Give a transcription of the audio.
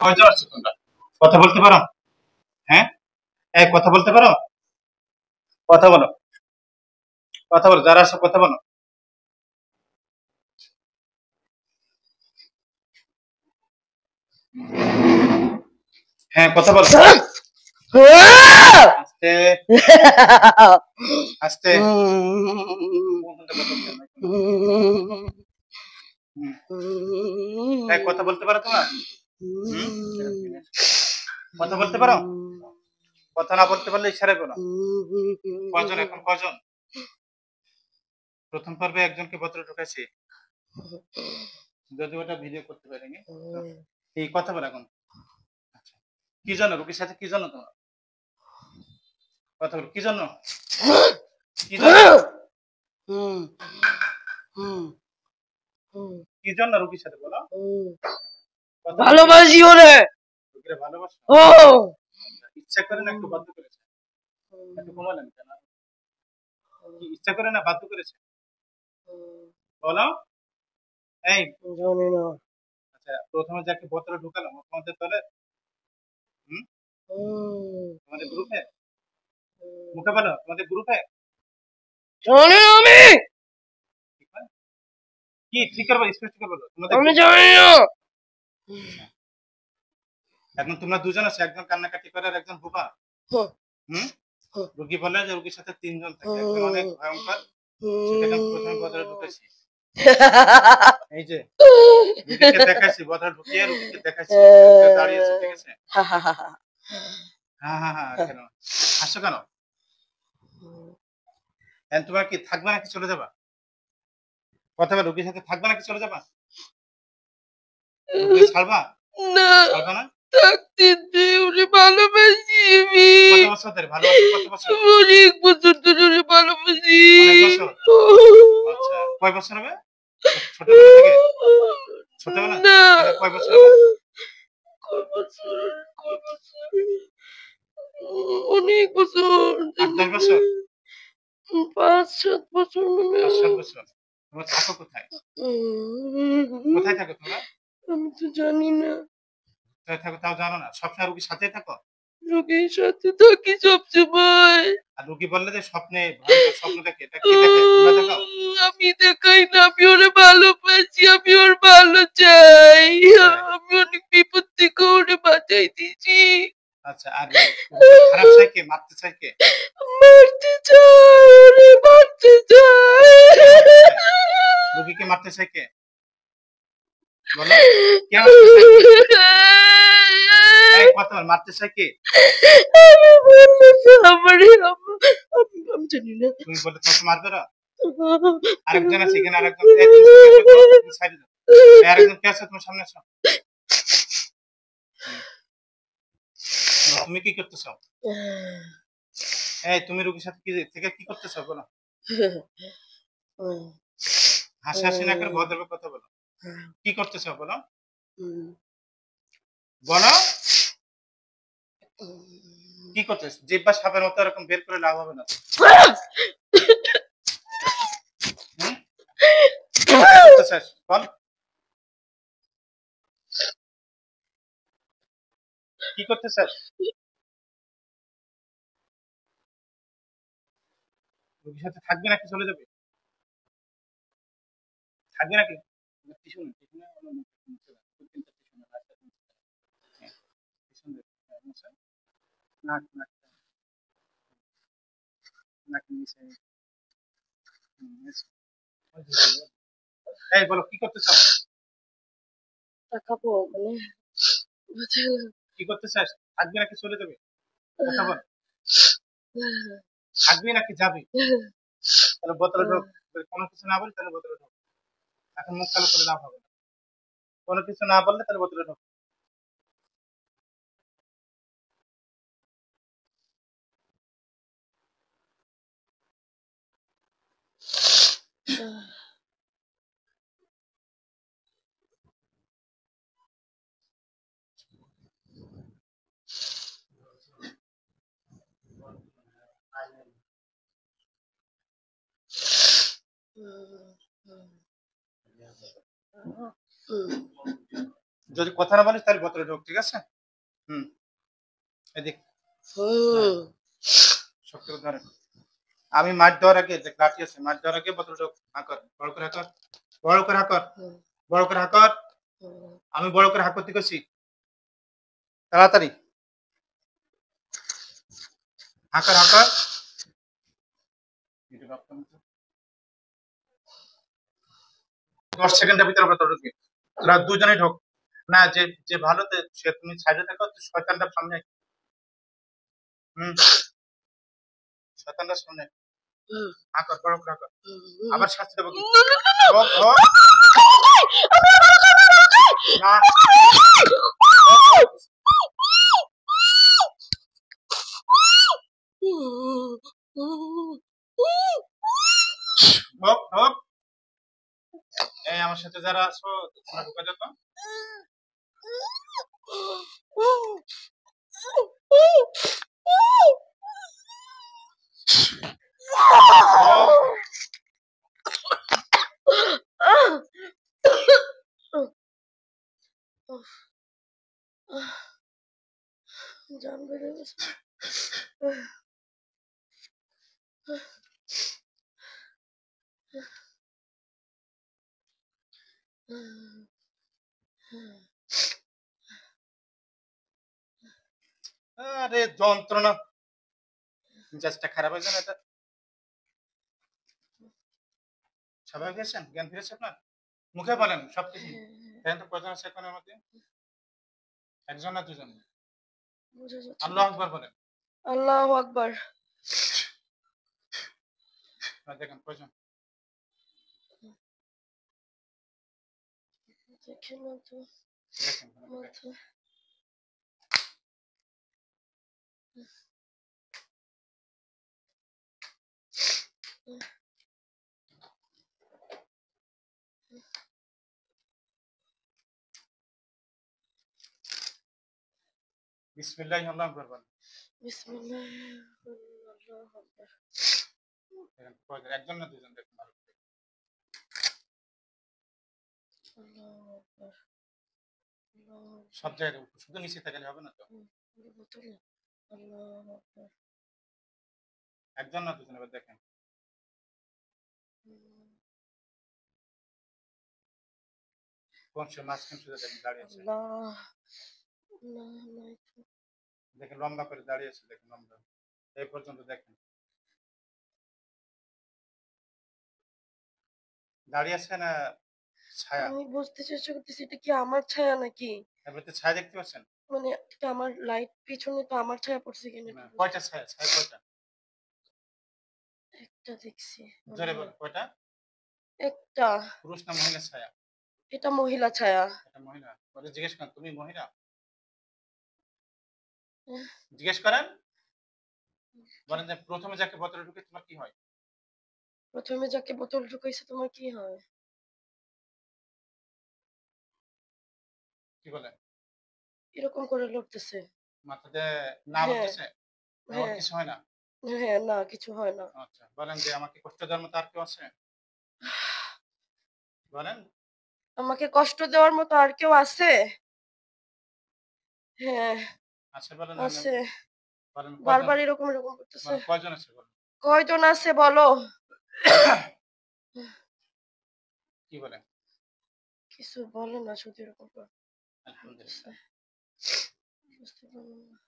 কয়জন আসছো তোমরা? কথা বলতে পারো? হ্যাঁ? এই কথা বলতে পারো? কথা বলো। কথা বলো। যারা আসো কথা বলো। হ্যাঁ, কথা বলো। আস্তে, আস্তে। এই কথা বলতে পারো তোমরা? হুম? কথা বলতে পারো? কথা না বলতে পারলে ইশারায় বলো। কয়জন এখন কয়জন? প্রথম পর্বে একজনকে ভেতরে ঢুকাইছি। যদি ওটা ভিডিও করতে পারিনি। এই কথা বলো এখন। আচ্ছা। কি জন্য রোগীর সাথে কি জন্য তোমরা? কথা বলো। কি জন্য? কি জন্য? কি জন্য রোগীর সাথে বলো? কথা বলো। ভালোবাসি ওরে। রোগীরা ভালোবাসো? ও ইচ্ছা করে না একটু বাধ্য করেছে? একটু ঘুমালেন কেন? কি ইচ্ছা করে না বাধ্য করেছে? বলো। এই জানি না। আচ্ছা, প্রথমে যাকে বোতলে ঢুকালো তোমাদের দলে? হুম? তোমাদের গ্রুপে? মুখে বলো তোমাদের গ্রুপে? জানি না আমি। কি কয়? কি ঠিক করে বলো, স্পষ্ট করে বলো। তোমাদের আমি গ্রুপে? জানি না। এখন তোমরা দুজন আছো, একজন কান্নাকাটি করে আর একজন বোবা। হুম? রোগী বলে যে রোগীর সাথে তিনজন থাকে, একজন অনেক ভয়ঙ্কর, সেটাকে আমি প্রথমে বোতলে ঢুকাইছি। এই যে রোগীকে দেখাইছি, বোতলে ঢুকিয়ে রোগীকে দেখাইছি, রোগীটা দাঁড়িয়ে আছে, ঠিক আছে? হ্যাঁ হ্যাঁ হ্যাঁ, কেন হাসছো কেন? এখন তোমার কি থাকবে নাকি চলে যাবা? কথা বলো, রোগীর সাথে থাকবে নাকি চলে যাবা? রোগীকে ছাড়বা? না, ছাড়বা না? থাকতে দে, ওরে ভালোবাসি আমি। কত বছর ধরে ভালোবাসো? কত বছর? অনেক বছর ধরে ওরে ভালোবাসি। অনেক বছর? আচ্ছা, কয় বছর হবে? ছোটবেলা থেকে? ছোটবেলা? না, তাহলে কয় বছর হবে? কয় বছর, কয় বছর, অনেক বছর, ৮-১০ বছর? ৫-৭ বছর মনে ৫-৭ হয়। বছর? তোমরা থাকো কোথায়? উম, কোথায় থাকো তোমরা? আমি তো জানি না। কোথায় থাকো তাও জানো না? সবসময় রোগীর সাথেই থাকো? রোগীর সাথে থাকি সবসময়। আর রোগী বললে যে স্বপ্নে ভয়ঙ্কর স্বপ্ন দেখে, এটা কে দেখে? তোমরা দেখাও? আমি দেখাই না, আমি ওরে ভালোবাসি, আমি ওর ভালো চাই। তাই? আমি অনেক বিপদ থেকে ওরে বাঁচাই দিয়েছি। আচ্ছা, আর রোগীকে খারাপ চায় কে? মারতে চায় কে? মারতে চাই, ওরে মারতে কে মারতে চাই। চায়? রোগীকে মারতে চায় কে? বলো? কে মারতে চায় রোগীকে? এই কথা বল, মারতে চায় কে? আমি বলতেছি আমারই আমি জানি না। তুমি বললে তোমাকে মারবে ওরা? আরেকজন আছে এখানে, আরেকজন। এই তুমি সামনে আসো তো, তুমি সাইডে যাও। এই আরেকজন কে আছে তোমার সামনে আসো। তুমি কি করতেছো? এই তুমি রোগীর সাথে কি থেকে কি করতেছো বলো? হাসাহাসি না করে ভদ্রভাবে কথা বলো। কি করতেছো বলো? বলো, কি করতেছ? জিহ্বা সাপের মতো এরকম বের করে লাভ হবে না। হুম? কি করতেছিস? বল। কি করতেছিস? রোগীর সাথে থাকবি নাকি চলে যাবি? থাকবি নাকি? পিছনে, পিছনে আমার মুখে রাখ। ২-৩ টা পিছনে রাখ। হ্যাঁ, পিছনে হ্যাঁ, মুছে। নাক, নাক, নাকের নিচে। নিচে। ওই যে, এই বলো কি করতে চাও? তাকাবো মানে কি করতে চাস? থাকবি নাকি চলে যাবি? কথা বল। থাকবি নাকি যাবি? তাহলে বোতলে ঢোক। যদি কোনো কিছু না বলি তাহলে বোতলে ঢোক। এখন মুখ কালো করে লাভ হবে না। কোনো কিছু না বললে তাহলে বোতলে ঢোক। যদি কথা না বলিস তাহলে বোতলে ঢোক, ঠিক আছে? হুম, এদিক শক্ত করে ধরে। আমি মাছ দেওয়ার আগে দেখ লাঠি আছে, মাছ দেওয়ার আগে বোতলে ঢোক। হাঁকর, বড় করে হাঁকর, বড় করে হাঁকর, বড় করে হাঁকর। আমি বড় করে হাঁক করতে গেছি, তাড়াতাড়ি হাঁকর হাঁকর। 10 সেকেন্ডের ভিতরে বোতল ঢুকবে। তোরা দুজনেই ঢোক। না, যে যে ভালো সে তুমি সাইডে থাকো, শয়তানটা সামনে। শয়তানটা সামনে হাঁকর, বড় করে হাঁকর। আবার শাস্তি দেবো কিন্তু। ঢোক ঢোক না, ঢোক ঢোক। এই আমার সাথে যারা আছো তোমরা ঢুকে যাও তো। জান বেড়ে গেছে। আরে যন্ত্রণা, মেজাজটা খারাপ হয়েছে না? এটা স্বাভাবিক হয়েছেন? জ্ঞান ফিরেছে আপনার? মুখে বলেন সবকিছু। দেখেন তো কজন আছে এখন আমাদের? একজন না দুজন? আল্লাহু আকবার বলেন। আল্লাহু আকবার। দেখেন কজন? দেখি না তো। দেখেন বিসমিল্লাহি আল্লাহু আকবার বলেন। বিসমিল্লাহি আল্লাহু আকবার। দেখেন কজন? একজন না দুজন? দেখেন ভালো করে। আল্লাহু আকবার। সব জায়গায় শুধু নিচে থাকলে হবে না তো। বোতলে আল্লাহু আকবার। একজন না দুজন? এবার দেখেন কোন সে মাঝখান শুধু দেখেন দাঁড়িয়ে আছে। দেখেন লম্বা করে দাঁড়িয়ে আছে, দেখেন লম্বা এই পর্যন্ত দেখেন দাঁড়িয়ে আছে না ছায়া? আমি বুঝতে চেষ্টা করতেছি এটা কি আমার ছায়া নাকি? এবার তো ছায়া দেখতে পাচ্ছেন? মানে এটা আমার লাইট পিছনে তো আমার ছায়া পড়ছে কেন? কয়টা ছায়া? ছায়া কয়টা? একটা দেখছি। জোরে বল, কয়টা? একটা। পুরুষ না মহিলা ছায়া? এটা মহিলা ছায়া। এটা মহিলা। ওরে জিজ্ঞেস করেন তুমি মহিলা? জিজ্ঞেস করেন, বলেন যে প্রথমে যাকে বোতলে ঢুকে তোমার কি হয়? প্রথমে যাকে বোতল ঢুকাইছে তোমার কি হয়? কি বলে? এরকম করে লড়তেছে। মাথাতে না লড়তেছে? ওর কিছু হয় না? হ্যাঁ, না কিছু হয় না। আচ্ছা, বলেন যে আমাকে কষ্ট দেওয়ার মতো আর কেউ আছে? বলেন। আমাকে কষ্ট দেওয়ার মতো আর কেউ আছে? হ্যাঁ আছে, বলেন। আছে। বলেন বারবার এরকম করতেছে। কয়জন আছে বলেন? কয়জন আছে বলো? কি বলে? কিছু বলে না, শুধু এরকম করে। আলহামদুলিল্লাহ। বুঝতে পারলাম না।